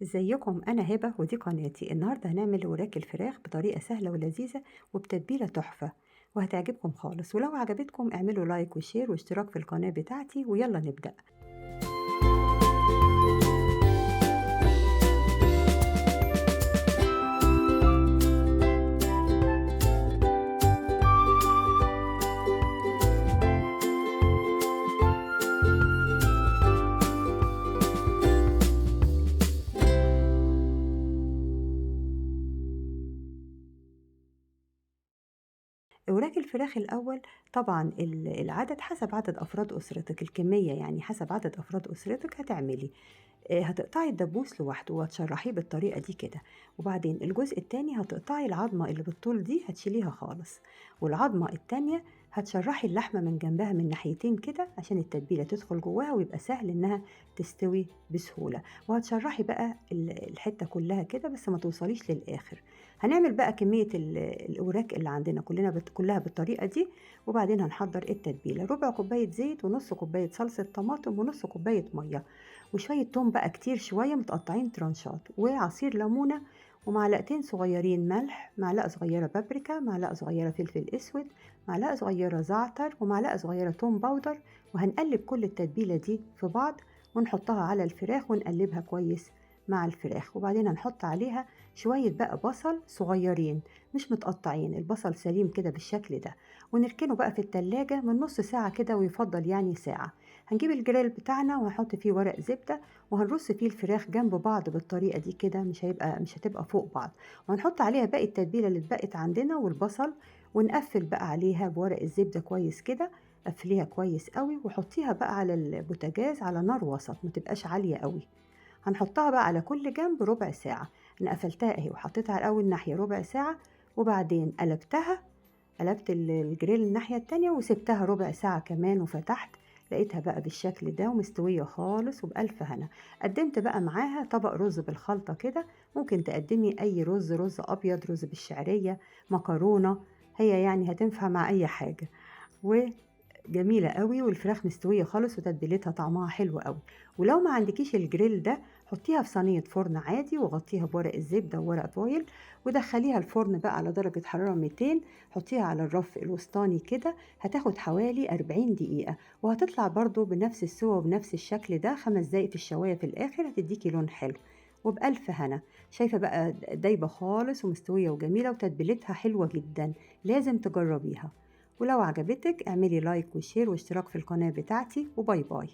ازيكم؟ انا هبه ودي قناتي. النهارده هنعمل وراك الفراخ بطريقه سهله ولذيذه وبتتبيله تحفه وهتعجبكم خالص. ولو عجبتكم اعملوا لايك وشير واشتراك في القناه بتاعتي ويلا نبدا. وراك الفراخ الاول طبعا العدد حسب عدد افراد اسرتك، الكميه يعني حسب عدد افراد اسرتك هتعملي. هتقطعي الدبوس لوحده وهتشرحيه بالطريقة دي كده، وبعدين الجزء التاني هتقطعي العظمة اللي بالطول دي هتشيليها خالص، والعظمة التانية هتشرحي اللحمة من جنبها من ناحيتين كده عشان التتبيلة تدخل جواها ويبقى سهل انها تستوي بسهولة. وهتشرحي بقى الحتة كلها كده بس ما توصليش للآخر. هنعمل بقى كمية الأوراق اللي عندنا كلها بالطريقة دي. وبعدين هنحضر التتبيلة: ربع كوباية زيت، ونص كوباية صلصة طماطم، ونص كوباية مية، وشوية توم بقى كتير شوية متقطعين ترانشات، وعصير ليمونة، ومعلقتين صغيرين ملح، معلقة صغيرة بابريكا، معلقة صغيرة فلفل اسود، معلقة صغيرة زعتر، ومعلقة صغيرة توم باودر. وهنقلب كل التتبيلة دي في بعض ونحطها على الفراخ ونقلبها كويس مع الفراخ. وبعدين هنحط عليها شوية بقى بصل صغيرين مش متقطعين، البصل سليم كده بالشكل ده، ونركنه بقى في التلاجة من نص ساعة كده، ويفضل يعني ساعة. هنجيب الجريل بتاعنا وهنحط فيه ورق زبدة، وهنرص فيه الفراخ جنب بعض بالطريقة دي كده، مش هتبقى فوق بعض. وهنحط عليها باقي التتبيلة اللي اتبقت عندنا والبصل، ونقفل بقى عليها بورق الزبدة كويس كده. قفليها كويس قوي وحطيها بقى على البوتاجاز على نار وسط، ما تبقاش عالية قوي. هنحطها بقى على كل جنب ربع ساعة. انا قفلتها اهي وحطيتها على اول ناحية ربع ساعة، وبعدين قلبت الجريل الناحية التانية وسبتها ربع ساعة كمان وفتحت، لقيتها بقى بالشكل ده ومستوية خالص وبألف هنا. قدمت بقى معاها طبق رز بالخلطة كده. ممكن تقدمي أي رز، رز أبيض، رز بالشعرية، مكرونة، هي يعني هتنفع مع أي حاجة. وجميلة قوي، والفراخ مستوية خالص وتتبيلتها طعمها حلو قوي. ولو ما عندكيش الجريل ده حطيها في صينية فرن عادي وغطيها بورق الزبدة وورق فويل، ودخليها الفرن بقى على درجة حرارة 200. حطيها على الرف الوسطاني كده، هتاخد حوالي 40 دقيقة، وهتطلع برضو بنفس السوا وبنفس الشكل ده. 5 دقايق في الشواية في الآخر هتديكي لون حلو وبألف هنا. شايفة بقى دايبة خالص ومستوية وجميلة وتتبيلتها حلوة جدا، لازم تجربيها. ولو عجبتك اعملي لايك وشير واشتراك في القناة بتاعتي، وباي باي.